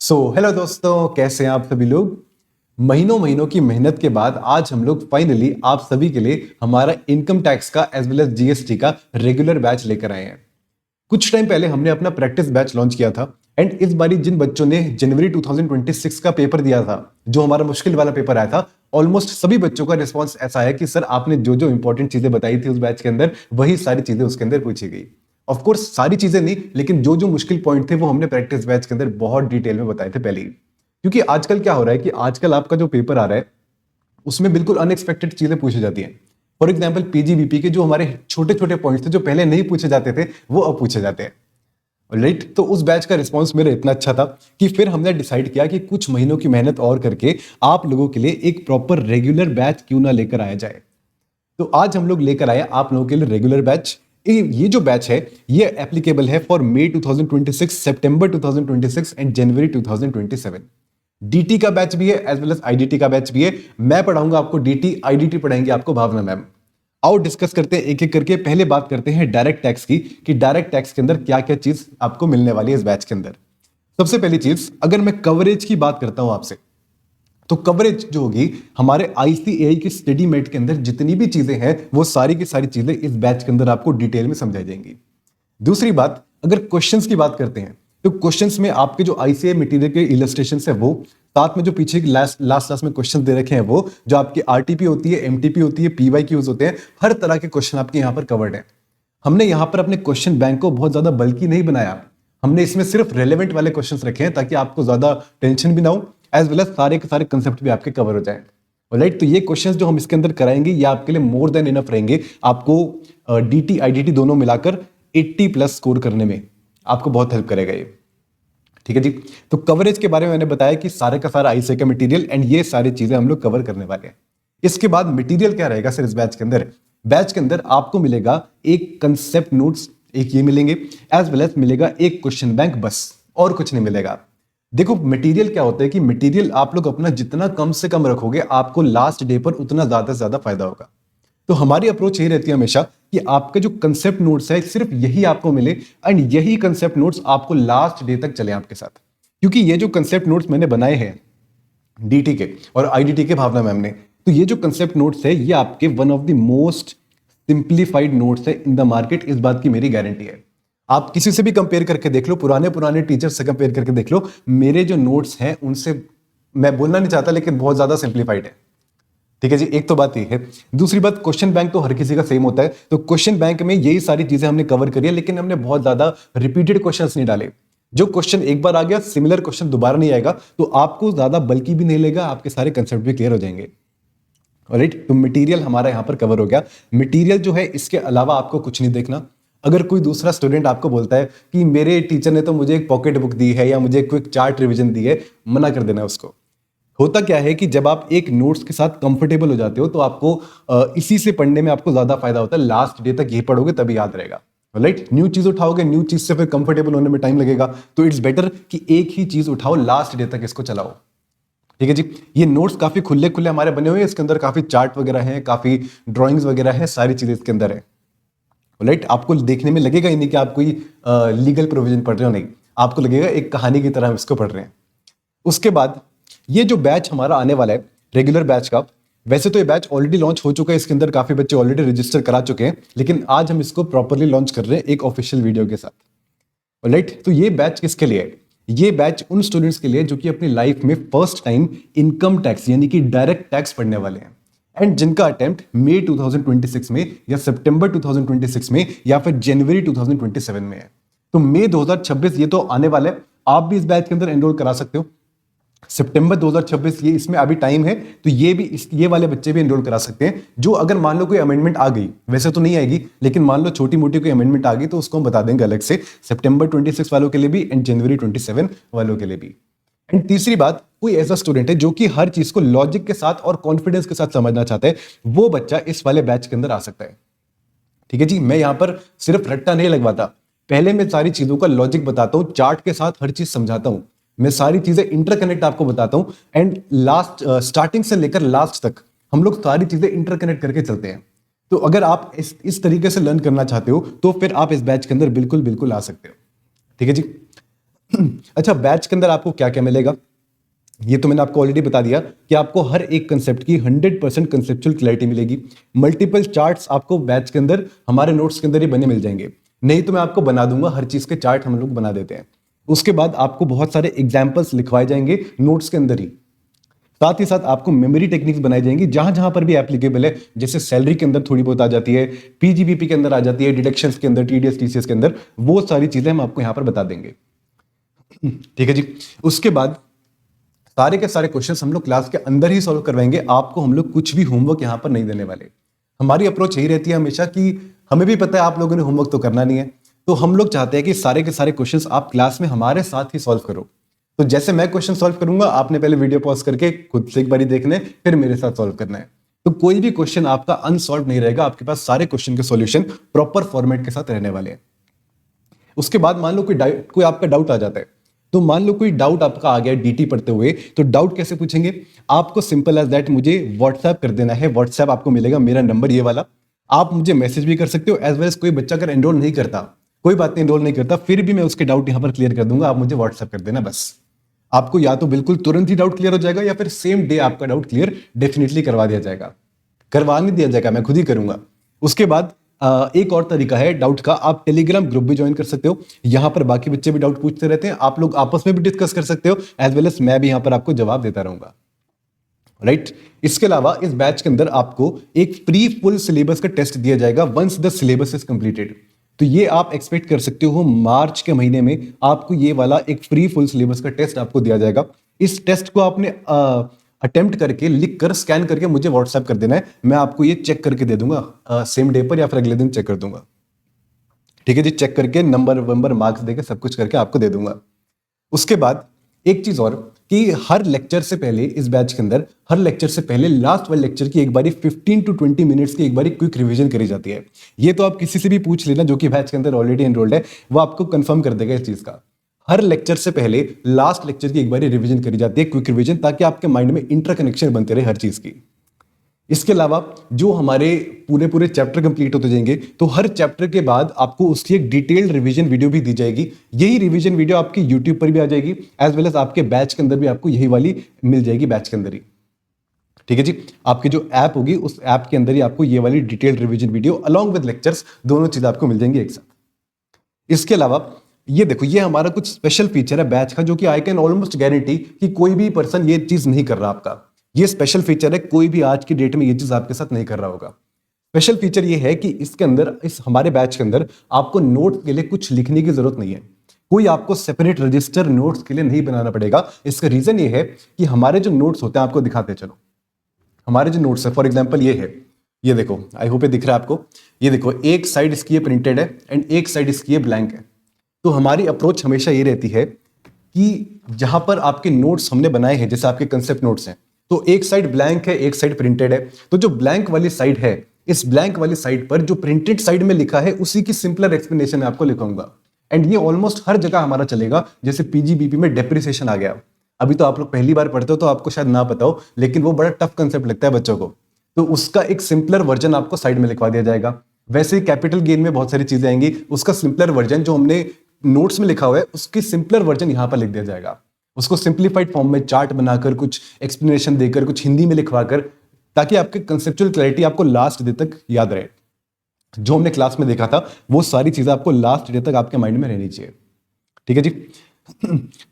Hello दोस्तों, कैसे हैं आप सभी लोग। महीनों महीनों की मेहनत के बाद आज हम लोग फाइनली आप सभी के लिए हमारा इनकम टैक्स का एज वेल एज जीएसटी का रेगुलर बैच लेकर आए हैं। कुछ टाइम पहले हमने अपना प्रैक्टिस बैच लॉन्च किया था एंड इस बारी जिन बच्चों ने जनवरी 2026 का पेपर दिया था, जो हमारा मुश्किल वाला पेपर आया था, ऑलमोस्ट सभी बच्चों का रिस्पांस ऐसा है कि सर आपने जो जो इंपॉर्टेंट चीजें बताई थी उस बैच के अंदर, वही सारी चीजें उसके अंदर पूछी गई। ऑफ कोर्स सारी चीजें नहीं, लेकिन जो जो मुश्किल पॉइंट थे वो हमने प्रैक्टिस बैच के अंदर बहुत डिटेल में बताए थे पहले ही। क्योंकि आजकल क्या हो रहा है कि आजकल आपका जो पेपर आ रहा है उसमें बिल्कुल अनएक्सपेक्टेड चीजें पूछी जाती हैं। फॉर एग्जाम्पल पीजीबीपी के जो हमारे छोटे छोटे पॉइंट्स थे जो पहले नहीं पूछे जाते थे, वो अब पूछे जाते हैं। राइट, तो उस बैच का रिस्पांस मेरा इतना अच्छा था कि फिर हमने डिसाइड किया कि कुछ महीनों की मेहनत और करके आप लोगों के लिए एक प्रॉपर रेगुलर बैच क्यों ना लेकर आया जाए। तो आज हम लोग लेकर आए आप लोगों के लिए रेगुलर बैच। ये जो बैच है ये एप्लीकेबल है फॉर मई 2026, सितंबर 2026 एंड जनवरी 2027। डीटी का बैच भी है एज वेल एज आईडीटी का बैच भी है। मैं पढ़ाऊंगा आपको डीटी, आईडीटी पढ़ाएंगे आपको भावना मैम। आओ डिस्कस करते हैं एक एक करके। पहले बात करते हैं डायरेक्ट टैक्स की कि डायरेक्ट टैक्स के अंदर क्या क्या चीज आपको मिलने वाली है इस बैच के अंदर। सबसे पहली चीज, अगर मैं कवरेज की बात करता हूं आपसे, तो कवरेज जो होगी हमारे आईसीएआई की स्टडी मेट के अंदर जितनी भी चीजें हैं वो सारी की सारी चीजें इस बैच के अंदर आपको डिटेल में समझाई जाएंगी। दूसरी बात, अगर क्वेश्चंस की बात करते हैं तो क्वेश्चंस में आपके जो आईसीएआई मटेरियल के इलस्ट्रेशन है वो, साथ में जो पीछे लास्ट लास्ट में क्वेश्चन दे रखे हैं वो, जो आपकी आरटीपी होती है, एमटीपी होती है, पीवाईक्यूज होते हैं, हर तरह के क्वेश्चन आपके यहाँ पर कवर्ड है। हमने यहाँ पर अपने क्वेश्चन बैंक को बहुत ज्यादा बल्कि नहीं बनाया। हमने इसमें सिर्फ रेलेवेंट वाले क्वेश्चंस रखे हैं ताकि आपको ज्यादा टेंशन भी ना हो, एज वेल एज सारे के सारे कंसेप्ट भी आपके कवर हो जाए। राइट, तो ये क्वेश्चंस जो हम इसके अंदर कराएंगे ये आपके लिए मोर देन इनफ रहेंगे। आपको डीटी आईडीटी दोनों मिलाकर 80+ स्कोर करने में आपको बहुत हेल्प करेगा ये। ठीक है जी। तो कवरेज के बारे में मैंने बताया कि सारे का सारा आईसीए का मटेरियल एंड ये सारी चीजें हम लोग कवर करने वाले हैं। इसके बाद मटेरियल क्या रहेगा सर इस बैच के अंदर? बैच के अंदर आपको मिलेगा एक कंसेप्ट नोट्स, एक ये मिलेंगे, एज वेल एज मिलेगा एक क्वेश्चन बैंक, बस और कुछ नहीं मिलेगा। देखो मटेरियल क्या होता है कि मटेरियल आप लोग अपना जितना कम से कम रखोगे आपको लास्ट डे पर उतना ज्यादा से ज्यादा फायदा होगा। तो हमारी अप्रोच यही रहती है हमेशा कि आपके जो कंसेप्ट नोट्स है सिर्फ यही आपको मिले एंड यही कंसेप्ट नोट्स आपको लास्ट डे तक चले आपके साथ। क्योंकि ये जो कंसेप्ट नोट्स मैंने बनाए हैं डीटी के और आईडीटी के भावना मैम ने, तो ये जो कंसेप्ट नोट्स है ये आपके one of the most simplified notes है इन द मार्केट। इस बात की मेरी गारंटी है। आप किसी से भी कंपेयर करके देख लो, पुराने पुराने टीचर से कंपेयर करके देख लो, मेरे जो नोट्स हैं उनसे, मैं बोलना नहीं चाहता लेकिन बहुत ज्यादा सिंप्लीफाइड है। ठीक है जी, एक तो बात ये है। दूसरी बात, क्वेश्चन बैंक तो हर किसी का सेम होता है, तो क्वेश्चन बैंक में यही सारी चीजें हमने कवर करी है, लेकिन हमने बहुत ज्यादा रिपीटेड क्वेश्चंस नहीं डाले। जो क्वेश्चन एक बार आ गया, सिमिलर क्वेश्चन दोबारा नहीं आएगा, तो आपको ज्यादा बल्कि भी नहीं लेगा, आपके सारे कंसेप्ट भी क्लियर हो जाएंगे। राइट, तो मटेरियल हमारा यहां पर कवर हो गया। मटेरियल जो है इसके अलावा आपको कुछ नहीं देखना। अगर कोई दूसरा स्टूडेंट आपको बोलता है कि मेरे टीचर ने तो मुझे एक पॉकेट बुक दी है या मुझे क्विक चार्ट रिवीजन दी है, मना कर देना उसको। होता क्या है कि जब आप एक नोट्स के साथ कंफर्टेबल हो जाते हो तो आपको इसी से पढ़ने में आपको ज्यादा फायदा होता है। लास्ट डे तक ये पढ़ोगे तभी याद रहेगा। राइट, न्यू चीज उठाओगे, न्यू चीज से फिर कंफर्टेबल होने में टाइम लगेगा, तो इट्स बेटर कि एक ही चीज उठाओ, लास्ट डे तक इसको चलाओ। ठीक है जी। ये नोट्स काफी खुले खुले हमारे बने हुए हैं, इसके अंदर काफी चार्ट वगैरह हैं, काफी ड्राइंग्स वगैरह है, सारी चीजें इसके अंदर है। राइट, आपको देखने में लगेगा ही नहीं कि आप कोई लीगल प्रोविजन पढ़ रहे हो, नहीं, आपको लगेगा एक कहानी की तरह हम इसको पढ़ रहे हैं। उसके बाद ये जो बैच हमारा आने वाला है रेगुलर बैच का, वैसे तो ये बैच ऑलरेडी लॉन्च हो चुका है, इसके अंदर काफी बच्चे ऑलरेडी रजिस्टर करा चुके हैं, लेकिन आज हम इसको प्रॉपरली लॉन्च कर रहे हैं एक ऑफिशियल वीडियो के साथ। राइट, तो ये बैच किसके लिए है? ये बैच उन स्टूडेंट्स के लिए जो कि अपनी लाइफ में फर्स्ट टाइम इनकम टैक्स यानी कि डायरेक्ट टैक्स पढ़ने वाले हैं एंड जिनका अटेम्प्ट मई 2026 में या सितंबर 2026 में या फिर जनवरी 2027 में है। तो मई 2026 ये तो आने वाला है, आप भी इस बैच के अंदर एनरोल करा सकते हो। सितंबर 2026 ये इसमें अभी टाइम है, तो ये भी ये वाले बच्चे भी एनरोल करा सकते हैं। जो अगर मान लो कोई अमेंडमेंट आ गई, वैसे तो नहीं आएगी, लेकिन मान लो छोटी मोटी कोई अमेंडमेंट आ गई तो उसको हम बता देंगे अलग से, सितंबर 26 वालों के लिए भी एंड जनवरी 27 वालों के लिए भी। एंड तीसरी बात, कोई ऐसा स्टूडेंट है जो कि हर चीज को लॉजिक के साथ और कॉन्फिडेंस के साथ समझना चाहता है, वो बच्चा इस वाले बैच के अंदर आ सकता है। ठीक है जी, मैं यहां पर सिर्फ रट्टा नहीं लगवाता, पहले मैं सारी चीजों का लॉजिक बताता हूं, चार्ट के साथ हर चीज समझाता हूं, मैं सारी चीजें इंटरकनेक्ट आपको बताता हूं एंड लास्ट स्टार्टिंग से लेकर लास्ट तक हम लोग सारी चीजें इंटरकनेक्ट करके चलते हैं। तो अगर आप इस तरीके से लर्न करना चाहते हो तो फिर आप इस बैच के अंदर बिल्कुल बिल्कुल आ सकते हो। ठीक है जी। अच्छा, बैच के अंदर आपको क्या क्या मिलेगा ये तो मैंने आपको ऑलरेडी बता दिया कि आपको हर एक कंसेप्ट की 100% कंसेप्चुअल क्लैरिटी मिलेगी। मल्टीपल चार्ट्स आपको बैच के अंदर हमारे नोट्स के अंदर ही बने मिल जाएंगे, नहीं तो मैं आपको बना दूंगा, हर चीज के चार्ट हम लोग बना देते हैं। उसके बाद आपको बहुत सारे एग्जाम्पल्स लिखवाए जाएंगे नोट्स के अंदर ही। साथ ही साथ आपको मेमोरी टेक्निक्स बनाई जाएंगी जहां जहां पर भी एप्लीकेबल है, जैसे सैलरी के अंदर थोड़ी बहुत आ जाती है, पीजीबीपी के अंदर आ जाती है, डिडक्शंस के अंदर, टीडीएस टीसीएस के अंदर, वो सारी चीजें हम आपको यहां पर बता देंगे। ठीक है जी। उसके बाद सारे के सारे क्वेश्चंस हम लोग क्लास के अंदर ही सॉल्व करवाएंगे, आपको हम लोग कुछ भी होमवर्क यहां पर नहीं देने वाले। हमारी अप्रोच यही रहती है हमेशा कि हमें भी पता है आप लोगों ने होमवर्क तो करना नहीं है, तो हम लोग चाहते हैं कि सारे के सारे क्वेश्चंस आप क्लास में हमारे साथ ही सॉल्व करो। तो जैसे मैं क्वेश्चन सॉल्व करूंगा, आपने पहले वीडियो पॉज करके खुद से एक बारी देखना है, फिर मेरे साथ सॉल्व करना है। तो कोई भी क्वेश्चन आपका अनसॉल्व नहीं रहेगा, आपके पास सारे क्वेश्चन के सॉल्यूशन प्रॉपर फॉर्मेट के साथ रहने वाले हैं। उसके बाद मान लो कोई आपका डाउट आ जाता है, तो मान लो कोई डाउट आपका आ गया डीटी पढ़ते हुए, तो डाउट कैसे पूछेंगे? आपको सिंपल एज दैट मुझे व्हाट्सएप कर देना है। व्हाट्सएप आपको मिलेगा मेरा नंबर ये वाला, आप मुझे मैसेज भी कर सकते हो। एज वेल एज कोई बच्चा अगर एनरोल नहीं करता, कोई बात नहीं, एनरोल नहीं करता, फिर भी मैं उसके डाउट यहां पर क्लियर कर दूंगा, आप मुझे व्हाट्सएप कर देना बस। आपको या तो बिल्कुल तुरंत ही डाउट क्लियर हो जाएगा, या फिर सेम डे आपका डाउट क्लियर डेफिनेटली करवा दिया जाएगा, करवा नहीं दिया जाएगा, मैं खुद ही करूंगा। उसके बाद एक और तरीका है डाउट का, आप टेलीग्राम ग्रुप भी ज्वाइन कर सकते हो। यहां पर बाकी बच्चे भी डाउट पूछते रहते हैं, आप लोग आपस में भी डिस्कस कर सकते हो, एज वेल एज मैं भी यहां पर आपको जवाब देता रहूंगा। राइट। इसके अलावा इस बैच के अंदर आपको एक प्री फुल सिलेबस का टेस्ट दिया जाएगा once the syllabus is completed. तो ये आप एक्सपेक्ट कर सकते हो मार्च के महीने में आपको ये वाला एक फ्री फुल सिलेबस का टेस्ट आपको दिया जाएगा। इस टेस्ट को आपने अटेम्प्ट करके, लिख कर, स्कैन करके मुझे व्हाट्सएप कर देना है, मैं आपको ये चेक करके दे दूंगा सेम डे पर, या फिर अगले दिन चेक कर दूंगा। ठीक है जी, चेक करके नंबर वंबर मार्क्स देकर सब कुछ करके आपको दे दूंगा। उसके बाद एक चीज और कि हर लेक्चर से पहले, इस बैच के अंदर हर लेक्चर से पहले लास्ट वाले लेक्चर की एक बारी 15 to 20 मिनट्स की एक बारी क्विक रिवीजन करी जाती है। ये तो आप किसी से भी पूछ लेना जो कि बैच के अंदर ऑलरेडी एनरोल्ड है, वो आपको कंफर्म कर देगा इस चीज का। हर लेक्चर से पहले लास्ट लेक्चर की एक बारी रिवीजन करी जाती है, क्विक रिवीजन, ताकि आपके माइंड में इंटरकनेक्शन बनते रहे हर चीज की। इसके अलावा जो हमारे पूरे पूरे चैप्टर कंप्लीट होते जाएंगे, तो हर चैप्टर के बाद आपको उसकी एक डिटेल्ड रिवीजन वीडियो भी दी जाएगी। यही रिवीजन वीडियो आपकी यूट्यूब पर भी आ जाएगी, एज वेल एज आपके बैच के अंदर भी आपको यही वाली मिल जाएगी बैच के अंदर ही। ठीक है जी, आपकी जो ऐप होगी उस ऐप के अंदर ही आपको ये वाली detailed revision video along with lectures, दोनों चीज आपको मिल जाएंगी एक साथ। इसके अलावा ये देखो, ये हमारा कुछ स्पेशल फीचर है बैच का, जो कि आई कैन ऑलमोस्ट गारंटी कि कोई भी पर्सन ये चीज नहीं कर रहा आपका। ये स्पेशल फीचर है, कोई भी आज की डेट में ये चीज आपके साथ नहीं कर रहा होगा। स्पेशल फीचर ये है कि इसके अंदर, इस हमारे बैच के अंदर आपको नोट्स के लिए कुछ लिखने की जरूरत नहीं है। कोई आपको सेपरेट रजिस्टर नोट्स के लिए नहीं बनाना पड़ेगा। इसका रीजन ये है कि हमारे जो नोट्स होते हैं, आपको दिखाते चलो, हमारे जो नोट्स है, फॉर एग्जाम्पल ये है, ये देखो, आई होप ये दिख रहा है आपको। ये देखो, एक साइड इसकी ये प्रिंटेड है एंड एक साइड इसकी ये ब्लैंक है। तो हमारी अप्रोच हमेशा ये रहती है कि जहां पर आपके नोट्स हमने बनाए हैं, जैसे आपके कंसेप्ट नोट्स हैं, तो एक साइड ब्लैंक है, एक साइड प्रिंटेड है। तो जो ब्लैंक वाली साइड है, इस ब्लैंक वाली साइड पर जो प्रिंटेड साइड में लिखा है, उसी की सिंपलर एक्सप्लेनेशन मैं आपको लिखाऊंगा। एंड ये ऑलमोस्ट हर जगह हमारा चलेगा। जैसे पीजीबीपी में डेप्रिसिएशन आ गया, अभी तो आप लोग पहली बार पढ़ते हो तो आपको शायद ना पता हो, लेकिन वो बड़ा टफ कंसेप्ट लगता है बच्चों को, तो उसका एक सिंपलर वर्जन आपको साइड में लिखवा दिया जाएगा। वैसे ही कैपिटल गेन में बहुत सारी चीजें आएंगी, उसका सिंपलर वर्जन जो हमने नोट्स में लिखा हुआ है, उसकी सिंपलर वर्जन यहां पर लिख दिया जाएगा। उसको सिंप्लीफाइड फॉर्म में चार्ट बनाकर, कुछ एक्सप्लेनेशन देकर, कुछ हिंदी में लिखवाकर, ताकि आपके कंसेप्चुअल क्लैरिटी आपको लास्ट डे तक याद रहे। जो हमने क्लास में देखा था वो सारी चीजें आपको लास्ट डे तक आपके माइंड में रहनी चाहिए। ठीक है जी।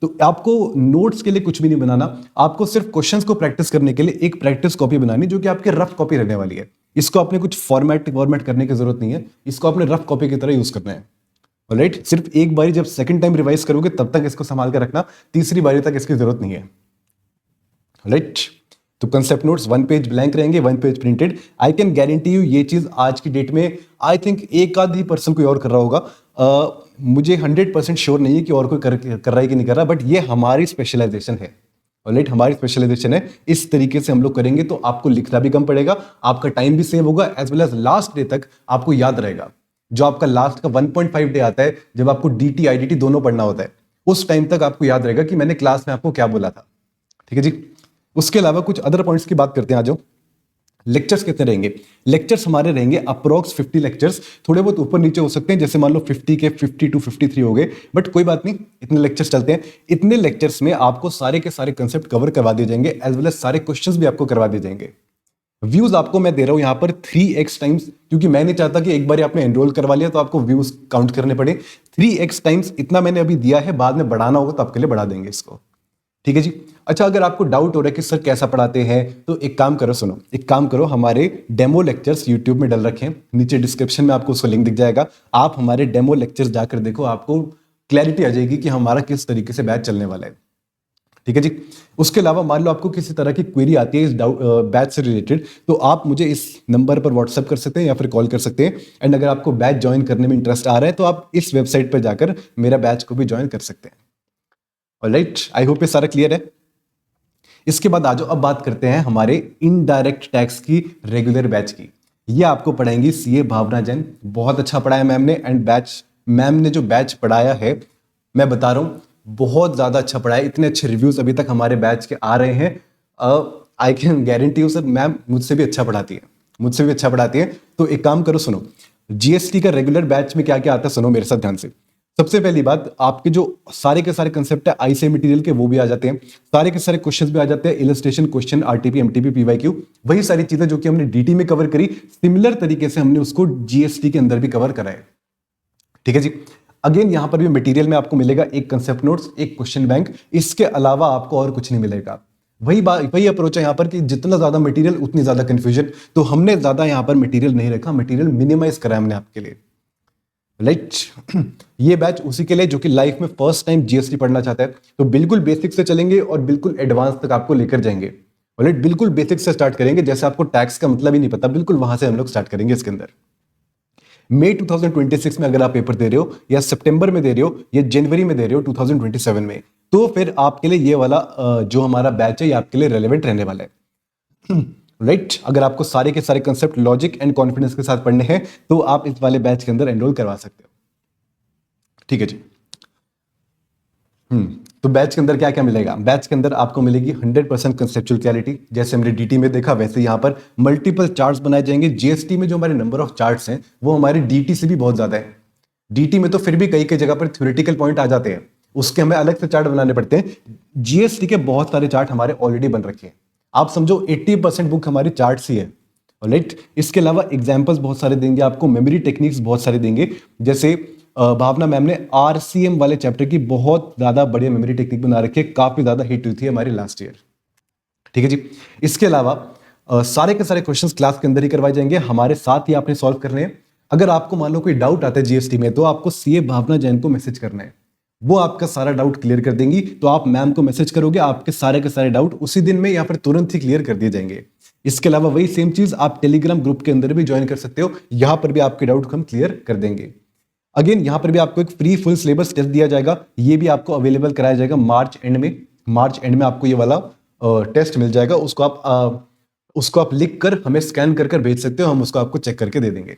तो आपको नोट्स के लिए कुछ भी नहीं बनाना, आपको सिर्फ क्वेश्चंस को प्रैक्टिस करने के लिए एक प्रैक्टिस कॉपी बनानी, जो कि आपकी रफ कॉपी रहने वाली है। इसको आपने कुछ फॉर्मेट करने की जरूरत नहीं है, इसको आपने रफ कॉपी की तरह यूज करना है। ऑलराइट, सिर्फ एक बारी जब सेकंड टाइम रिवाइज करोगे तब तक इसको संभाल कर रखना, तीसरी बारी तक इसकी जरूरत नहीं है। ऑलराइट, तो कंसेप्ट नोट्स 1 पेज ब्लैंक रहेंगे, 1 page printed. I can guarantee you ये चीज आज की डेट में आई थिंक एक आध ही पर्सन कोई और कर रहा होगा। मुझे 100% श्योर नहीं है कि और कोई कर रहा है कि नहीं कर रहा, बट ये हमारी स्पेशलाइजेशन है। ऑलराइट, हमारी स्पेशलाइजेशन है। इस तरीके से हम लोग करेंगे तो आपको लिखना भी कम पड़ेगा, आपका टाइम भी सेव होगा, as well as last day तक आपको याद रहेगा। जो आपका लास्ट का 1.5 डे आता है, जब आपको डीटी आईडीटी दोनों पढ़ना होता है, उस टाइम तक आपको याद रहेगा कि मैंने क्लास में आपको क्या बोला था। ठीक है जी। उसके अलावा कुछ अदर पॉइंट्स की बात करते हैं। आ जाओ, लेक्चर्स कितने रहेंगे? लेक्चर्स हमारे रहेंगे अप्रोक्स 50 लेक्चर्स, थोड़े बहुत ऊपर नीचे हो सकते हैं, जैसे मान लो 50 के 52 53 हो गए, बट कोई बात नहीं, इतने लेक्चर्स चलते हैं। इतने लेक्चर्स में आपको सारे के सारे कंसेप्ट कवर करवा दिए जाएंगे, एज वेल एज सारे क्वेश्चंस भी आपको करवा दिए जाएंगे। व्यूज आपको मैं दे रहा हूं यहां पर 3x टाइम्स, क्योंकि मैं नहीं चाहता कि एक बार आपने एनरोल करवा लिया तो आपको व्यूज काउंट करने पड़े। 3x टाइम्स इतना मैंने अभी दिया है, बाद में बढ़ाना होगा तो आपके लिए बढ़ा देंगे इसको, ठीक है जी। अच्छा, अगर आपको डाउट हो रहा है कि सर कैसा पढ़ाते हैं, तो एक काम करो, सुनो, एक काम करो, हमारे डेमो लेक्चर्स यूट्यूब में डल रखे हैं, नीचे डिस्क्रिप्शन में आपको उसका लिंक दिख जाएगा। आप हमारे डेमो लेक्चर्स जाकर देखो, आपको क्लैरिटी आ जाएगी कि हमारा किस तरीके से बैच चलने वाला है, ठीक है जी। उसके अलावा मान लो आपको किसी तरह की क्वेरी आती है इस बैच से रिलेटेड, तो आप मुझे इस नंबर पर व्हाट्सएप कर सकते हैं या फिर कॉल कर सकते हैं। एंड अगर आपको बैच ज्वाइन करने में इंटरेस्ट आ रहा है तो आप इस वेबसाइट पर जाकर मेरा बैच को भी ज्वाइन कर सकते हैं। ऑलराइट, आई होप ये सारा क्लियर है। इसके बाद आ जाओ, अब बात करते हैं हमारे इनडायरेक्ट टैक्स की रेगुलर बैच की। ये आपको पढ़ाएंगी सीए भावना जैन, बहुत अच्छा पढ़ाया मैम ने। एंड बैच, मैम ने जो बैच पढ़ाया है, मैं बता रहा हूँ बहुत ज्यादा अच्छा पढ़ाया। इतने अच्छे रिव्यूज अभी तक हमारे बैच के आ रहे हैं, I can guarantee you sir, ma'am मुझसे भी अच्छा पढ़ाती है, मुझसे भी अच्छा पढ़ाती है। तो एक काम करो, सुनो, जीएसटी का रेगुलर बैच में क्या क्या आता है, सुनो मेरे साथ ध्यान से। सबसे पहली बात, आपके जो सारे के सारे कंसेप्ट है आईसीए मटेरियल के, वो भी आ जाते हैं, सारे के सारे क्वेश्चंस भी आ जाते हैं, illustration question, RTP, MTP, PYQ, वही सारी चीजें जो कि हमने डीटी में कवर करी, सिमिलर तरीके से हमने उसको जीएसटी के अंदर भी कवर करा है, ठीक है जी। अगेन यहां पर भी मटेरियल में आपको मिलेगा एक कंसेप्ट नोट्स, एक क्वेश्चन बैंक, इसके अलावा आपको और कुछ नहीं मिलेगा। वही बात, वही अप्रोच है यहां पर कि जितना ज्यादा मटेरियल उतनी ज्यादा कंफ्यूजन, तो हमने ज्यादा यहां पर मटेरियल नहीं रखा, मटेरियल मिनिमाइज करा हमने आपके लिए, राइट। ये बैच उसी के लिए जो कि लाइफ में फर्स्ट टाइम जीएसटी पढ़ना चाहता है, तो बिल्कुल बेसिक से चलेंगे और बिल्कुल एडवांस तक आपको लेकर जाएंगे। राइट, बिल्कुल बेसिक से स्टार्ट करेंगे, जैसे आपको टैक्स का मतलब ही नहीं पता, बिल्कुल वहां से हम लोग स्टार्ट करेंगे इसके अंदर। मई 2026 में अगर आप पेपर दे रहे हो, या सितंबर में दे रहे हो, या जनवरी में दे रहे हो 2027 में, तो फिर आपके लिए ये वाला जो हमारा बैच है ये आपके लिए रेलेवेंट रहने वाला है, राइट। अगर आपको सारे के सारे कंसेप्ट लॉजिक एंड कॉन्फिडेंस के साथ पढ़ने हैं तो आप इस वाले बैच के अंदर एनरोल करवा सकते हो, ठीक है जी। तो बैच के अंदर क्या क्या मिलेगा? बैच के अंदर आपको मिलेगी 100% कंसेप्चुअल क्लैरिटी, जैसे हमने डीटी में देखा वैसे यहाँ पर मल्टीपल चार्ट्स बनाए जाएंगे। जीएसटी में जो हमारे नंबर ऑफ चार्ट्स हैं वो हमारे डीटी से भी बहुत ज्यादा है। डीटी में तो फिर भी कई कई जगह पर थ्योरेटिकल पॉइंट आ जाते हैं, उसके हमें अलग से चार्ट बनाने पड़ते हैं। जीएसटी के बहुत सारे चार्ट हमारे ऑलरेडी बन रखे हैं, आप समझो 80% बुक हमारी चार्ट्स ही है, राइट। इसके अलावा एग्जाम्पल्स बहुत सारे देंगे आपको, मेमोरी टेक्निक्स बहुत सारे देंगे, जैसे भावना मैम ने आरसीएम वाले चैप्टर की बहुत ज्यादा बढ़िया मेमोरी टेक्निक बना रखी है, काफी ज्यादा हिट हुई थी हमारी लास्ट ईयर, ठीक है जी। इसके अलावा सारे के सारे क्वेश्चंस क्लास के अंदर ही करवाए जाएंगे, हमारे साथ ही आपने सॉल्व करने हैं। अगर आपको मान लो कोई डाउट आता है जीएसटी में, तो आपको सीए भावना जैन को मैसेज करना है, वो आपका सारा डाउट क्लियर कर देंगी। तो आप मैम को मैसेज करोगे, आपके सारे के सारे डाउट उसी दिन में या फिर तुरंत ही क्लियर कर दिए जाएंगे। इसके अलावा वही सेम चीज आप टेलीग्राम ग्रुप के अंदर भी ज्वाइन कर सकते हो, यहां पर भी आपके डाउट हम क्लियर कर देंगे। अगेन यहां पर भी आपको एक फ्री फुल सिलेबस टेस्ट दिया जाएगा, ये भी आपको अवेलेबल कराया जाएगा मार्च एंड में। मार्च एंड में आपको ये वाला टेस्ट मिल जाएगा, उसको आप लिख कर हमें स्कैन कर भेज सकते हो, हम उसको आपको चेक करके दे देंगे।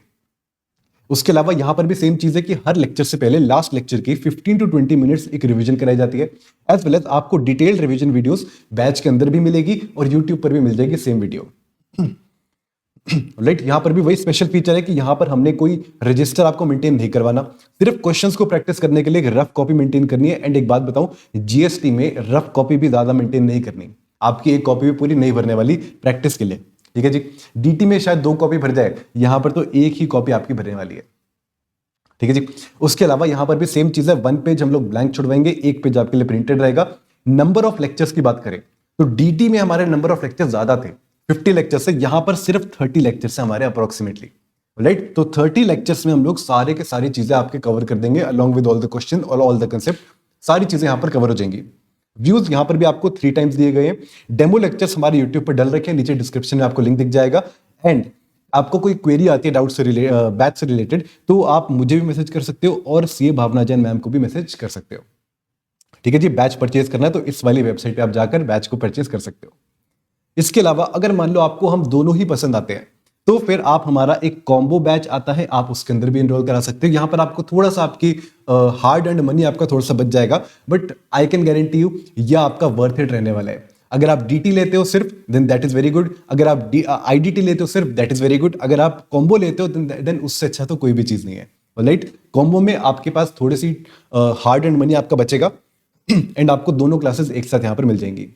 उसके अलावा यहां पर भी सेम चीज है कि हर लेक्चर से पहले लास्ट लेक्चर की 15 टू 20 मिनट्स एक रिवीजन कराई जाती है, एज वेल एज आपको डिटेल्ड रिवीजन वीडियोस बैच के अंदर भी मिलेगी और यूट्यूब पर भी मिल जाएगी सेम वीडियो, राइट। यहां पर भी वही स्पेशल फीचर है कि यहां पर हमने कोई रजिस्टर आपको मेंटेन नहीं करवाना, सिर्फ क्वेश्चंस को प्रैक्टिस करने के लिए एक रफ कॉपी मेंटेन करनी है। एंड एक बात बताऊं, जीएसटी में रफ कॉपी भी ज्यादा मेंटेन नहीं करनी, आपकी एक कॉपी भी पूरी नहीं भरने वाली प्रैक्टिस के लिए, ठीक है जी। डीटी में शायद 2 कॉपी भर जाए, यहां पर तो एक ही कॉपी आपकी भरने वाली है, ठीक है जी। उसके अलावा यहां पर भी सेम चीज है, 1 पेज हम लोग ब्लैंक छुड़वाएंगे, 1 पेज आपके लिए प्रिंटेड रहेगा। नंबर ऑफ लेक्चर्स की बात करें तो डीटी में हमारे नंबर ऑफ लेक्चर्स ज्यादा थे, 50 लेक्चर्स है, यहां पर सिर्फ 30 लेक्चर्स है हमारे अप्रोक्सीमेटली, राइट। तो 30 लेक्चर्स में हम लोग सारे के सारी चीजें आपके कवर कर देंगे, along with all the question और ऑल द कंसेप्ट, सारी चीजें यहां पर कवर हो जाएंगी। व्यूज यहां पर भी आपको 3 टाइम्स दिए गए हैं। डेमो लेक्चर्स हमारे यूट्यूब पर डल रखे हैं, नीचे डिस्क्रिप्शन में आपको लिंक दिख जाएगा। एंड आपको कोई क्वेरी आती है डाउट से बैच से रिलेटेड, तो आप मुझे भी मैसेज कर सकते हो और सीए भावना जैन मैम को भी मैसेज कर सकते हो, ठीक है जी। बैच परचेज करना है तो इस वाली वेबसाइट पे आप जाकर बैच को परचेज कर सकते हो। इसके अलावा अगर मान लो आपको हम दोनों ही पसंद आते हैं, तो फिर आप हमारा एक कॉम्बो बैच आता है, आप उसके अंदर भी एनरोल करा सकते हो। यहां पर आपको थोड़ा सा आपकी हार्ड एंड मनी आपका थोड़ा सा बच जाएगा, but I can guarantee you यह आपका वर्थ इट रहने वाला है। अगर आप DT लेते हो सिर्फ then that is very good, अगर आप IDT लेते हो सिर्फ दैट इज वेरी गुड, अगर आप कॉम्बो लेते हो देन उससे अच्छा तो कोई भी चीज नहीं है। राइट, कॉम्बो में आपके पास थोड़ी सी हार्ड एंड मनी आपका बचेगा एंड आपको दोनों क्लासेस एक साथ यहाँ पर मिल जाएंगी।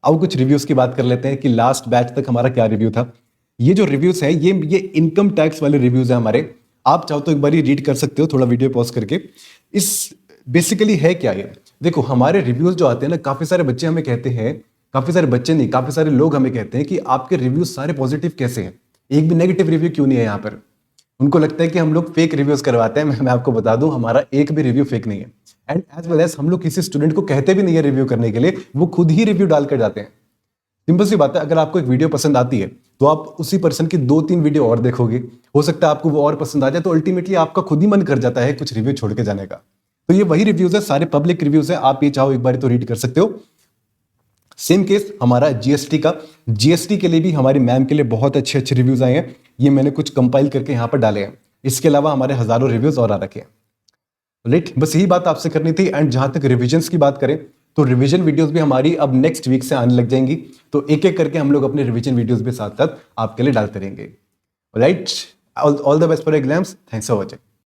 अब कुछ रिव्यूज की बात कर लेते हैं कि लास्ट बैच तक हमारा क्या रिव्यू था। ये जो रिव्यूज है ये इनकम टैक्स वाले रिव्यूज है हमारे। आप चाहो तो एक बार रीड कर सकते हो थोड़ा वीडियो पॉज करके। इस बेसिकली है क्या ये, देखो हमारे रिव्यूज जो आते हैं ना, काफी सारे बच्चे हमें कहते हैं, काफी सारे बच्चे नहीं काफी सारे लोग हमें कहते हैं कि आपके रिव्यूज सारे पॉजिटिव कैसे हैं, एक भी नेगेटिव रिव्यू क्यों नहीं है यहाँ पर। उनको लगता है कि हम लोग फेक रिव्यूज करवाते हैं। मैं आपको बता दूं हमारा एक भी रिव्यू फेक नहीं है। एंड एज वेल एज हम लोग किसी स्टूडेंट को कहते भी नहीं है रिव्यू करने के लिए, वो खुद ही रिव्यू डालकर जाते हैं। सिंपल सी बात है, अगर आपको एक वीडियो पसंद आती है तो आप उसी पर्सन की 2-3 वीडियो और देखोगे, हो सकता है आपको वो और पसंद आ जाए, तो अल्टीमेटली आपका खुद ही मन कर जाता है कुछ रिव्यू छोड़ के जाने का। तो ये वही रिव्यूज है, सारे पब्लिक रिव्यूज है, आप ये चाहो एक बार तो रीड कर सकते हो। सेम केस हमारा जीएसटी का, जीएसटी के लिए भी हमारी मैम के लिए बहुत अच्छे अच्छे रिव्यूज आए हैं, ये मैंने कुछ कंपाइल करके यहाँ पर डाले हैं। इसके अलावा हमारे हजारों रिव्यूज और आ रखे हैं। राइट, बस यही बात आपसे करनी थी। एंड जहां तक रिविजन्स की बात करें तो रिवीजन वीडियोस भी हमारी अब नेक्स्ट वीक से आने लग जाएंगी, तो एक एक करके हम लोग अपने रिवीजन वीडियोस भी साथ साथ आपके लिए डालते रहेंगे। Right, all the best for exams, thanks for watching.